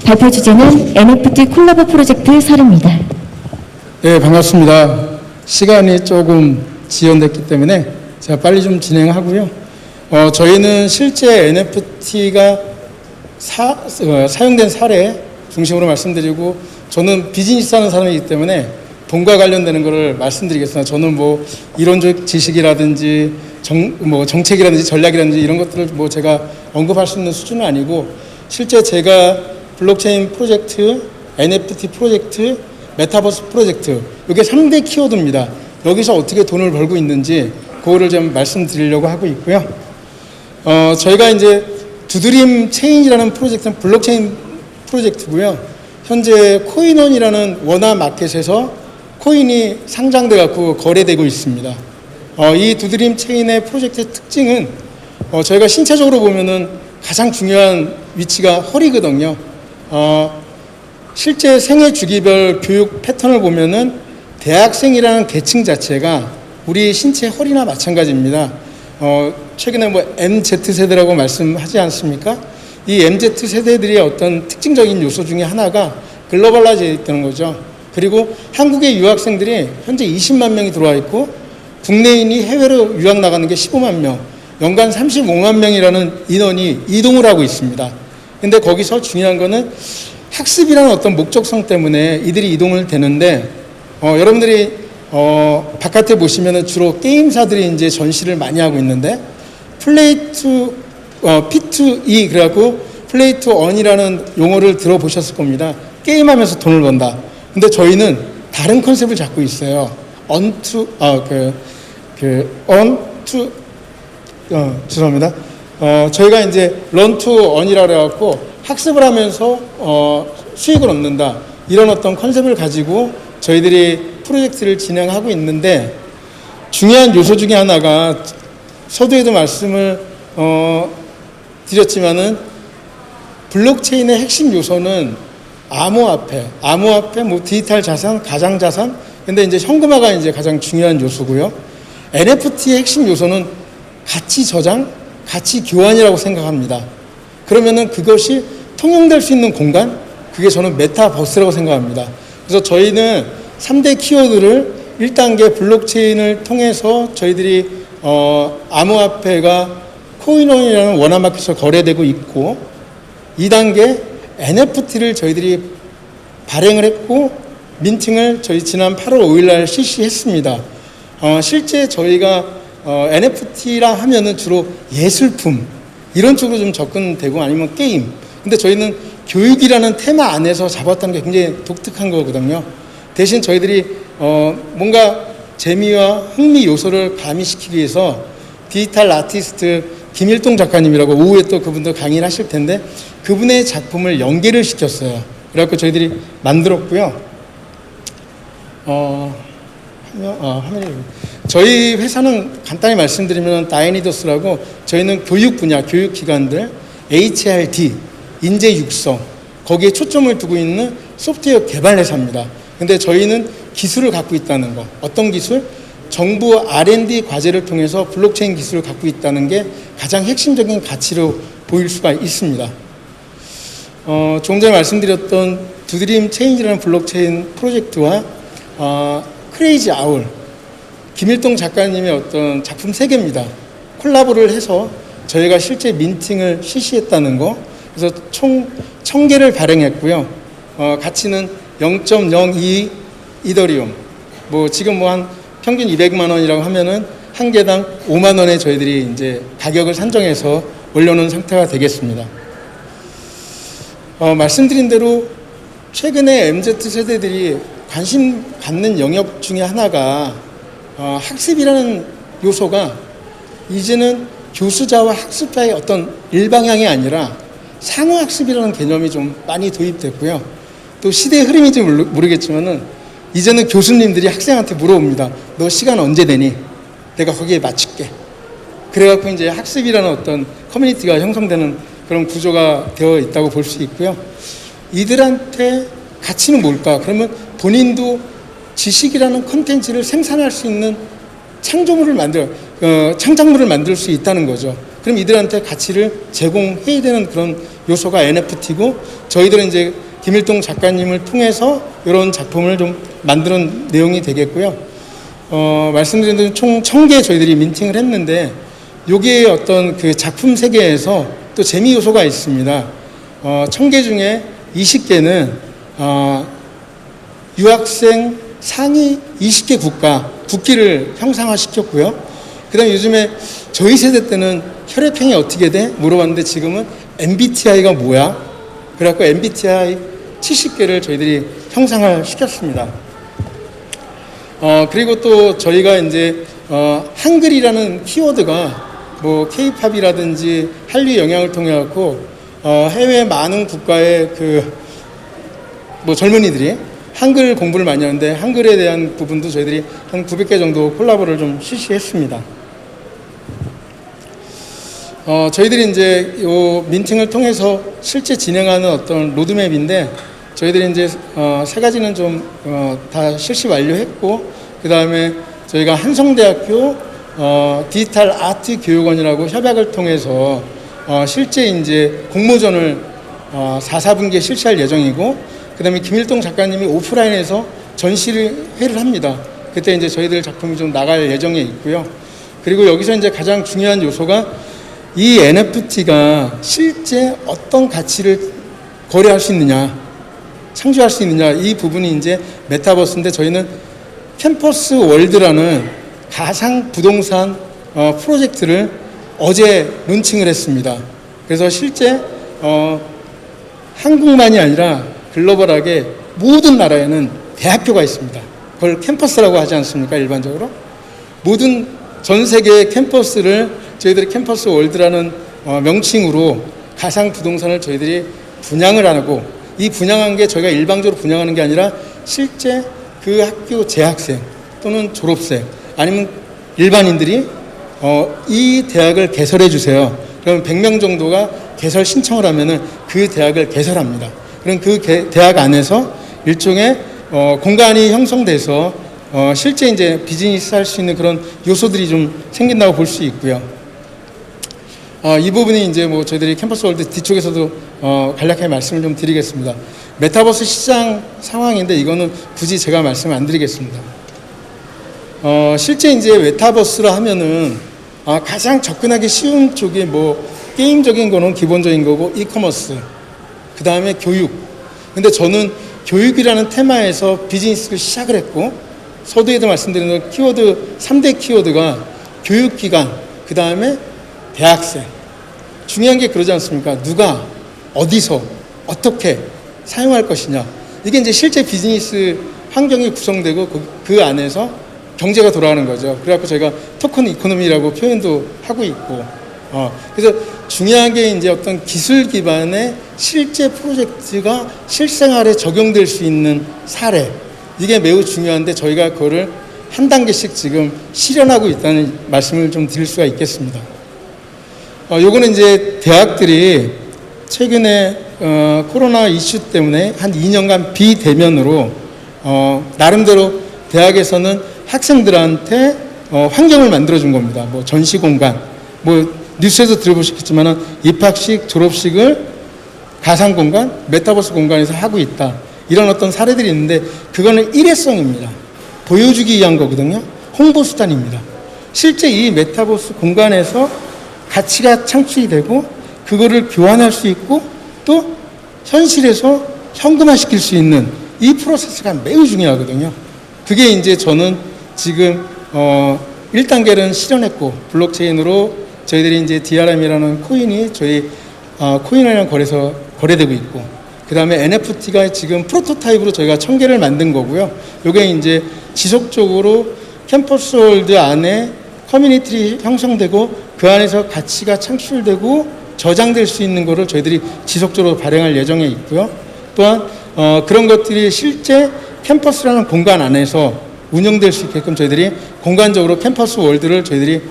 발표 주제는 NFT 콜라보 프로젝트 설입니다. 네, 반갑습니다. 시간이 조금 지연됐기 때문에 제가 빨리 좀 진행하고요. 저희는 실제 NFT가 사용된 사례 중심으로 말씀드리고, 저는 비즈니스 하는 사람이기 때문에 돈과 관련되는 것을 말씀드리겠습니다. 저는 뭐 이론적 지식이라든지 정책이라든지 전략이라든지 이런 것들을 뭐 제가 언급할 수 있는 수준은 아니고, 실제 제가 블록체인 프로젝트, NFT 프로젝트, 메타버스 프로젝트, 이게 3대 키워드입니다. 여기서 어떻게 돈을 벌고 있는지 그거를 좀 말씀드리려고 하고 있고요. 저희가 이제 두드림 체인이라는 프로젝트는 블록체인 프로젝트고요. 현재 코인원이라는 원화 마켓에서 코인이 상장돼 갖고 거래되고 있습니다. 이 두드림 체인의 프로젝트의 특징은 저희가 신체적으로 보면은 가장 중요한 위치가 허리거든요. 실제 생애 주기별 교육 패턴을 보면은 대학생이라는 계층 자체가 우리 신체 허리나 마찬가지입니다. 최근에 뭐 MZ세대라고 말씀하지 않습니까? 이 MZ세대들의 어떤 특징적인 요소 중에 하나가 글로벌라이즈 있다는 거죠. 그리고 한국의 유학생들이 현재 20만 명이 들어와 있고, 국내인이 해외로 유학 나가는 게 15만 명, 연간 35만 명이라는 인원이 이동을 하고 있습니다. 근데 거기서 중요한 거는 학습이라는 어떤 목적성 때문에 이들이 이동을 되는데, 여러분들이 바깥에 보시면은 주로 게임사들이 이제 전시를 많이 하고 있는데, P2E 그래갖고 플레이 투 언이라는 용어를 들어보셨을 겁니다. 게임하면서 돈을 번다. 근데 저희는 다른 컨셉을 잡고 있어요. 죄송합니다. 저희가 이제 런 투 언이라 그래갖고 학습을 하면서 수익을 얻는다. 이런 어떤 컨셉을 가지고 저희들이 프로젝트를 진행하고 있는데, 중요한 요소 중에 하나가 서두에도 말씀을 드렸지만은 블록체인의 핵심 요소는 암호화폐, 뭐 디지털 자산, 가상 자산, 근데 이제 현금화가 이제 가장 중요한 요소고요. NFT의 핵심 요소는 가치 저장, 가치 교환이라고 생각합니다. 그러면은 그것이 통용될 수 있는 공간, 그게 저는 메타버스라고 생각합니다. 그래서 저희는 3대 키워드를 1단계 블록체인을 통해서 저희들이 암호화폐가 코인원이라는 원화마켓에서 거래되고 있고, 2단계 NFT를 저희들이 발행을 했고 민팅을 저희 지난 8월 5일 날 실시했습니다. 실제 저희가 NFT라 하면은 주로 예술품 이런 쪽으로 좀 접근되고, 아니면 게임. 근데 저희는 교육이라는 테마 안에서 잡았다는 게 굉장히 독특한 거거든요. 대신 저희들이 뭔가 재미와 흥미 요소를 가미시키기 위해서 디지털 아티스트 김일동 작가님이라고 오후에 또 그분도 강의를 하실 텐데, 그분의 작품을 연계를 시켰어요. 그래갖고 저희들이 만들었고요. 저희 회사는 간단히 말씀드리면 다이니더스라고, 저희는 교육 분야, 교육기관들, HRD, 인재 육성, 거기에 초점을 두고 있는 소프트웨어 개발 회사입니다. 근데 저희는 기술을 갖고 있다는 거, 어떤 기술? 정부 R&D 과제를 통해서 블록체인 기술을 갖고 있다는 게 가장 핵심적인 가치로 보일 수가 있습니다. 조금 전에 말씀드렸던 두드림 체인이라는 블록체인 프로젝트와 크레이지 아울, 김일동 작가님의 어떤 작품 3개입니다. 콜라보를 해서 저희가 실제 민팅을 실시했다는 거, 그래서 총 1000개를 발행했고요. 가치는 0.02 이더리움, 뭐 지금 뭐 한 평균 200만 원이라고 하면은 한 개당 5만 원에 저희들이 이제 가격을 산정해서 올려놓은 상태가 되겠습니다. 말씀드린 대로 최근에 MZ세대들이 관심 갖는 영역 중에 하나가 학습이라는 요소가 이제는 교수자와 학습자의 어떤 일방향이 아니라 상호학습이라는 개념이 좀 많이 도입됐고요. 또 시대의 흐름인지 모르겠지만은 이제는 교수님들이 학생한테 물어봅니다. 너 시간 언제 되니? 내가 거기에 맞출게. 그래갖고 이제 학습이라는 어떤 커뮤니티가 형성되는 그런 구조가 되어 있다고 볼 수 있고요. 이들한테 가치는 뭘까? 그러면 본인도 지식이라는 콘텐츠를 생산할 수 있는 창조물을 창작물을 만들 수 있다는 거죠. 그럼 이들한테 가치를 제공해야 되는 그런 요소가 NFT고 저희들은 이제 김일동 작가님을 통해서 이런 작품을 좀 만드는 내용이 되겠고요. 말씀드린 대로 총 1000개 저희들이 민팅을 했는데 여기에 어떤 그 작품 세계에서 또 재미 요소가 있습니다. 1000개 중에 20개는 유학생 상위 20개 국기를 형상화시켰고요. 그 다음에 요즘에 저희 세대 때는 혈액형이 어떻게 돼? 물어봤는데 지금은 MBTI가 뭐야? 그래갖고 MBTI 70개를 저희들이 형상을 시켰습니다. 그리고 또 저희가 이제 한글이라는 키워드가 뭐 K-팝이라든지 한류 영향을 통해 갖고 해외 많은 국가의 뭐 젊은이들이 한글 공부를 많이 하는데 한글에 대한 부분도 저희들이 한 900개 정도 콜라보를 좀 실시했습니다. 저희들이 이제 요 민팅을 통해서 실제 진행하는 어떤 로드맵인데 저희들이 이제 세 가지는 좀 다 실시 완료했고 그 다음에 저희가 한성대학교 디지털 아트 교육원이라고 협약을 통해서 실제 이제 공모전을 4, 4분기에 실시할 예정이고 그 다음에 김일동 작가님이 오프라인에서 전시회를 합니다. 그때 이제 저희들 작품이 좀 나갈 예정에 있고요. 그리고 여기서 이제 가장 중요한 요소가 이 NFT가 실제 어떤 가치를 거래할 수 있느냐, 창조할 수 있느냐, 이 부분이 이제 메타버스인데 저희는 캠퍼스 월드라는 가상 부동산 프로젝트를 어제 론칭을 했습니다. 그래서 실제 한국만이 아니라 글로벌하게 모든 나라에는 대학교가 있습니다. 그걸 캠퍼스라고 하지 않습니까? 일반적으로 모든 전 세계의 캠퍼스를 저희들이 캠퍼스 월드라는 명칭으로 가상 부동산을 저희들이 분양을 하고 이 분양한 게 저희가 일방적으로 분양하는 게 아니라 실제 그 학교 재학생 또는 졸업생 아니면 일반인들이 이 대학을 개설해 주세요. 그러면 100명 정도가 개설 신청을 하면은 그 대학을 개설합니다. 그럼 그 대학 안에서 일종의 공간이 형성돼서 실제 이제 비즈니스 할 수 있는 그런 요소들이 좀 생긴다고 볼 수 있고요. 이 부분이 이제 뭐 저희들이 캠퍼스 월드 뒤쪽에서도 간략하게 말씀을 좀 드리겠습니다. 메타버스 시장 상황인데 이거는 굳이 제가 말씀을 안 드리겠습니다. 실제 이제 메타버스라 하면은 가장 접근하기 쉬운 쪽이 뭐 게임적인 거는 기본적인 거고 이커머스, 그 다음에 교육. 근데 저는 교육이라는 테마에서 비즈니스를 시작을 했고 서두에도 말씀드린 키워드 3대 키워드가 교육기관, 그 다음에 대학생. 중요한 게 그러지 않습니까? 누가 어디서 어떻게 사용할 것이냐. 이게 이제 실제 비즈니스 환경이 구성되고 그 안에서 경제가 돌아가는 거죠. 그래갖고 저희가 토큰 이코노미라고 표현도 하고 있고. 그래서 중요한 게 이제 어떤 기술 기반의 실제 프로젝트가 실생활에 적용될 수 있는 사례. 이게 매우 중요한데 저희가 그거를 한 단계씩 지금 실현하고 있다는 말씀을 좀 드릴 수가 있겠습니다. 요거는 이제 대학들이 최근에 코로나 이슈 때문에 한 2년간 비대면으로 나름대로 대학에서는 학생들한테 환경을 만들어준 겁니다. 뭐 전시 공간, 뭐 뉴스에서 들어보셨겠지만 입학식, 졸업식을 가상 공간, 메타버스 공간에서 하고 있다. 이런 어떤 사례들이 있는데 그거는 일회성입니다. 보여주기 위한 거거든요. 홍보 수단입니다. 실제 이 메타버스 공간에서 가치가 창출이 되고 그거를 교환할 수 있고 또 현실에서 현금화시킬 수 있는 이 프로세스가 매우 중요하거든요. 그게 이제 저는 지금 1단계는 실현했고 블록체인으로 저희들이 이제 DRM이라는 코인이 저희 코인이라는 거래소 거래되고 있고 그 다음에 NFT가 지금 프로토타입으로 저희가 1000개를 만든 거고요. 이게 이제 지속적으로 캠퍼스 월드 안에 커뮤니티 형성되고 그 안에서 가치가 창출되고 저장될 수 있는 거를 저희들이 지속적으로 발행할 예정에 있고요. 또한 그런 것들이 실제 캠퍼스라는 공간 안에서 운영될 수 있게끔 저희들이 공간적으로 캠퍼스 월드를 저희들이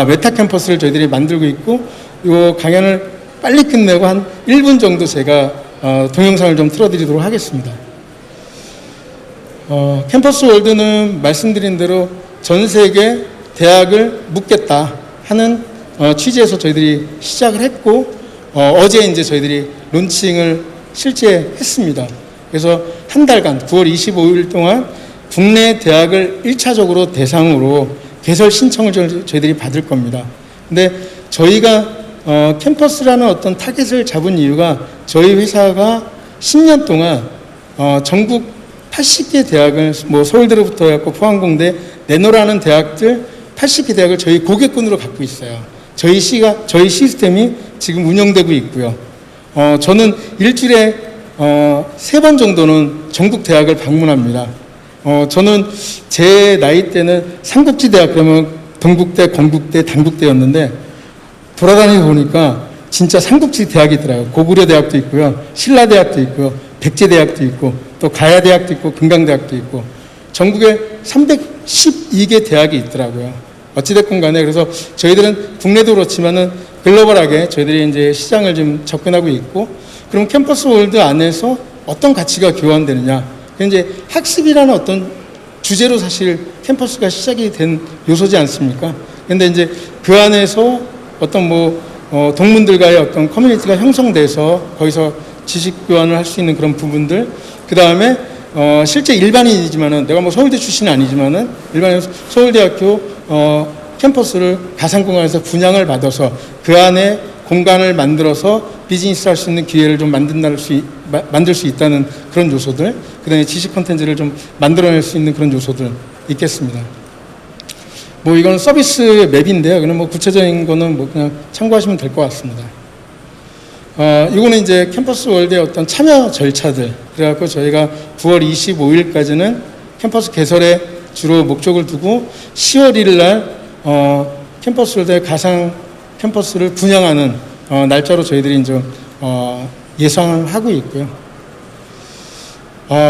메타 캠퍼스를 저희들이 만들고 있고 이 강연을 빨리 끝내고 한 1분 정도 제가 동영상을 좀 틀어드리도록 하겠습니다. 캠퍼스 월드는 말씀드린 대로 전 세계 대학을 묻겠다 하는 취지에서 저희들이 시작을 했고 어제 이제 저희들이 론칭을 실제 했습니다. 그래서 한 달간 9월 25일 동안 국내 대학을 1차적으로 대상으로 개설 신청을 저희들이 받을 겁니다. 근데 저희가 캠퍼스라는 어떤 타겟을 잡은 이유가 저희 회사가 10년 동안 전국 80개 대학을 뭐 서울대로부터 해갖고 포항공대, 내노라는 대학들 80개 대학을 저희 고객군으로 갖고 있어요. 저희 시스템이 지금 운영되고 있고요. 저는 일주일에 3번 정도는 전국 대학을 방문합니다. 저는 제 나이 때는 삼국지대학 그러면 동국대, 건국대, 단국대였는데 돌아다니고 보니까 진짜 삼국지 대학이 있더라고요. 고구려대학도 있고요. 신라대학도 있고요. 백제대학도 있고 또 가야대학도 있고 금강대학도 있고 전국에 312개 대학이 있더라고요. 어찌됐건 간에 그래서 저희들은 국내도 그렇지만은 글로벌하게 저희들이 이제 시장을 좀 접근하고 있고 그럼 캠퍼스 월드 안에서 어떤 가치가 교환되느냐. 이제 학습이라는 어떤 주제로 사실 캠퍼스가 시작이 된 요소지 않습니까? 근데 이제 그 안에서 어떤 동문들과의 어떤 커뮤니티가 형성돼서 거기서 지식 교환을 할 수 있는 그런 부분들, 그 다음에 실제 일반인이지만은 내가 뭐 서울대 출신은 아니지만은 일반인 서울대학교 캠퍼스를 가상공간에서 분양을 받아서 그 안에 공간을 만들어서 비즈니스 할 수 있는 기회를 좀 만들 수 있다는 그런 요소들, 그 다음에 지식 콘텐츠를 좀 만들어낼 수 있는 그런 요소들 있겠습니다. 뭐 이건 서비스 맵인데요. 그냥 뭐 구체적인 거는 뭐 그냥 참고하시면 될 것 같습니다. 이거는 이제 캠퍼스 월드의 어떤 참여 절차들. 그래갖고 저희가 9월 25일까지는 캠퍼스 개설에 주로 목적을 두고 10월 1일 날 캠퍼스 월드의 가상 캠퍼스를 분양하는 날짜로 저희들이 이제 예상을 하고 있고요.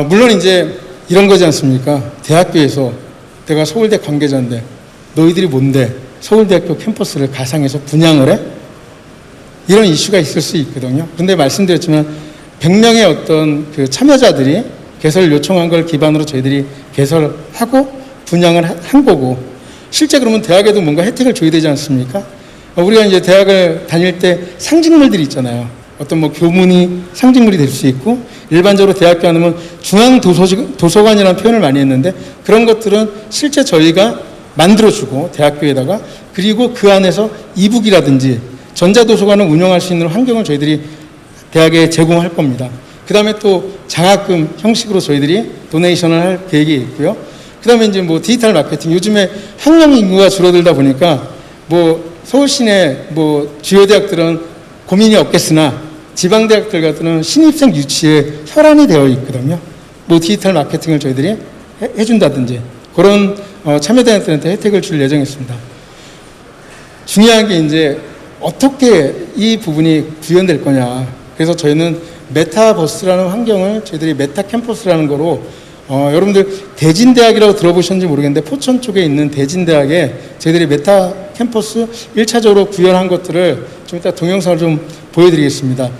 물론 이제 이런 거지 않습니까? 대학교에서 내가 서울대 관계자인데 너희들이 뭔데 서울대학교 캠퍼스를 가상에서 분양을 해? 이런 이슈가 있을 수 있거든요. 근데 말씀드렸지만 100명의 어떤 그 참여자들이 개설을 요청한 걸 기반으로 저희들이 개설하고 분양을 한 거고 실제 그러면 대학에도 뭔가 혜택을 줘야 되지 않습니까? 우리가 이제 대학을 다닐 때 상징물들이 있잖아요. 어떤 뭐 교문이 상징물이 될 수 있고 일반적으로 대학교 하면 중앙도서관이라는 표현을 많이 했는데 그런 것들은 실제 저희가 만들어주고 대학교에다가 그리고 그 안에서 이북이라든지 전자도서관을 운영할 수 있는 환경을 저희들이 대학에 제공할 겁니다. 그 다음에 또 장학금 형식으로 저희들이 도네이션을 할 계획이 있고요. 그 다음에 이제 뭐 디지털 마케팅, 요즘에 학령 인구가 줄어들다 보니까 뭐 서울 시내 뭐 주요 대학들은 고민이 없겠으나 지방대학들 같은 신입생 유치에 혈안이 되어 있거든요. 뭐 디지털 마케팅을 저희들이 해준다든지 그런 참여대학들한테 혜택을 줄 예정이었습니다. 중요한 게 이제 어떻게 이 부분이 구현될 거냐. 그래서 저희는 메타버스라는 환경을 저희들이 메타 캠퍼스라는 거로 여러분들 대진대학이라고 들어보셨는지 모르겠는데 포천 쪽에 있는 대진대학에 저희들이 메타 캠퍼스 1차적으로 구현한 것들을 좀 이따 동영상을 좀 보여드리겠습니다.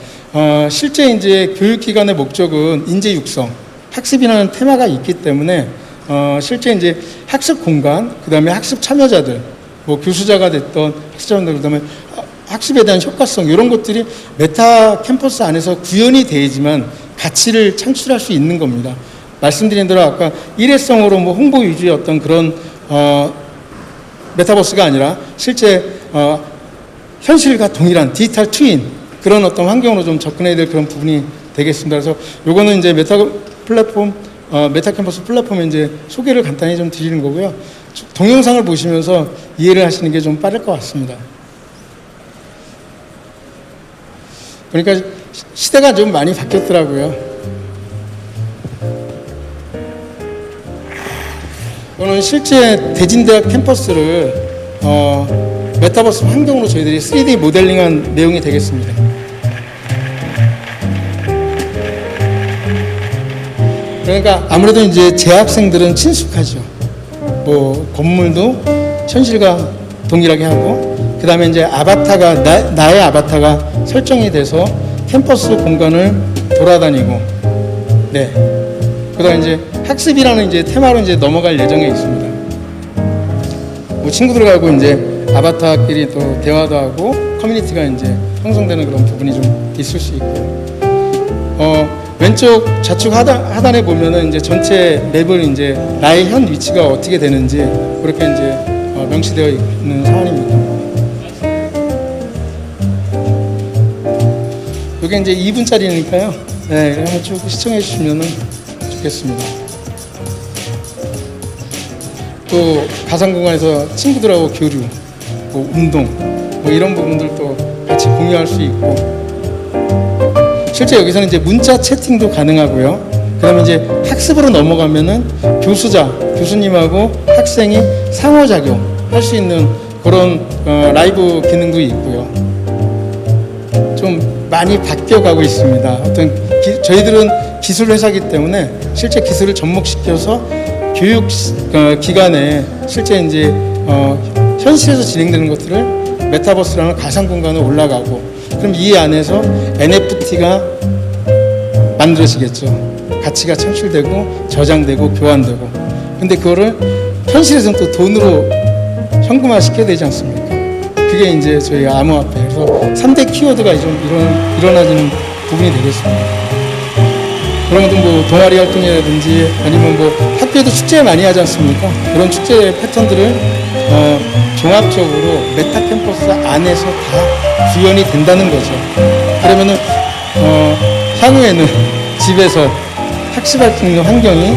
실제 이제 교육기관의 목적은 인재 육성, 학습이라는 테마가 있기 때문에 실제 이제 학습 공간, 그 다음에 학습 참여자들, 뭐 교수자가 됐던 학습자분들, 그 다음에 학습에 대한 효과성 이런 것들이 메타 캠퍼스 안에서 구현이 되지만 가치를 창출할 수 있는 겁니다. 말씀드린 대로 아까 일회성으로 뭐 홍보 위주의 어떤 그런 메타버스가 아니라 실제 현실과 동일한 디지털 트윈 그런 어떤 환경으로 좀 접근해야 될 그런 부분이 되겠습니다. 그래서 요거는 이제 메타 캠퍼스 플랫폼에 이제 소개를 간단히 좀 드리는 거고요. 동영상을 보시면서 이해를 하시는 게 좀 빠를 것 같습니다. 그러니까 시대가 좀 많이 바뀌었더라고요. 이거는 실제 대진대학 캠퍼스를 메타버스 환경으로 저희들이 3D 모델링한 내용이 되겠습니다. 그러니까 아무래도 이제 재학생들은 친숙하죠. 뭐 건물도 현실과 동일하게 하고 그 다음에 이제 아바타가 나의 아바타가 설정이 돼서 캠퍼스 공간을 돌아다니고 네. 그다음에 이제 학습이라는 이제 테마로 이제 넘어갈 예정에 있습니다. 뭐 친구들하고 이제 아바타끼리 또 대화도 하고 커뮤니티가 이제 형성되는 그런 부분이 좀 있을 수 있고요. 왼쪽 좌측 하단에 보면은 이제 전체 맵을 이제 나의 현 위치가 어떻게 되는지 그렇게 이제 명시되어 있는 상황입니다. 이게 이제 2분짜리니까요. 네, 한번 쭉 시청해 주시면 좋겠습니다. 또 가상 공간에서 친구들하고 교류, 뭐 운동, 뭐 이런 부분들도 같이 공유할 수 있고, 실제 여기서는 이제 문자 채팅도 가능하고요. 그다음에 이제 학습으로 넘어가면은 교수님하고 학생이 상호작용 할 수 있는 그런 라이브 기능도 있고요. 좀 많이 바뀌어가고 있습니다. 저희들은 기술 회사이기 때문에 실제 기술을 접목시켜서 교육 기관에 실제 이제 현실에서 진행되는 것들을 메타버스라는 가상 공간에 올라가고, 그럼 이 안에서 NFT가 만들어지겠죠. 가치가 창출되고 저장되고 교환되고. 근데 그거를 현실에서는 또 돈으로 현금화 시켜야 되지 않습니까? 그게 이제 저희 암호화폐. 그래서 3대 키워드가 좀 일어나지는 부분이 되겠습니다. 여러분들 뭐 동아리 활동이라든지 아니면 뭐 학교에도 축제 많이 하지 않습니까? 그런 축제 패턴들을 종합적으로 메타 캠퍼스 안에서 다 구현이 된다는 거죠. 그러면은 향후에는 집에서 학습할 수 있는 환경이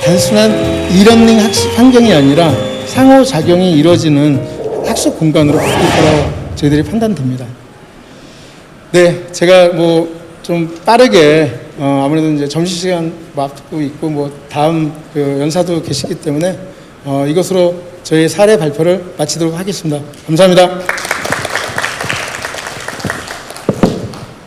단순한 이러닝 학습 환경이 아니라 상호작용이 이루어지는 학습 공간으로 바뀔 거라고 저희들이 판단됩니다. 네, 제가 뭐 좀 빠르게 아무래도 이제 점심시간 앞두고 있고 뭐 다음 그 연사도 계시기 때문에 이것으로 저희 사례 발표를 마치도록 하겠습니다. 감사합니다.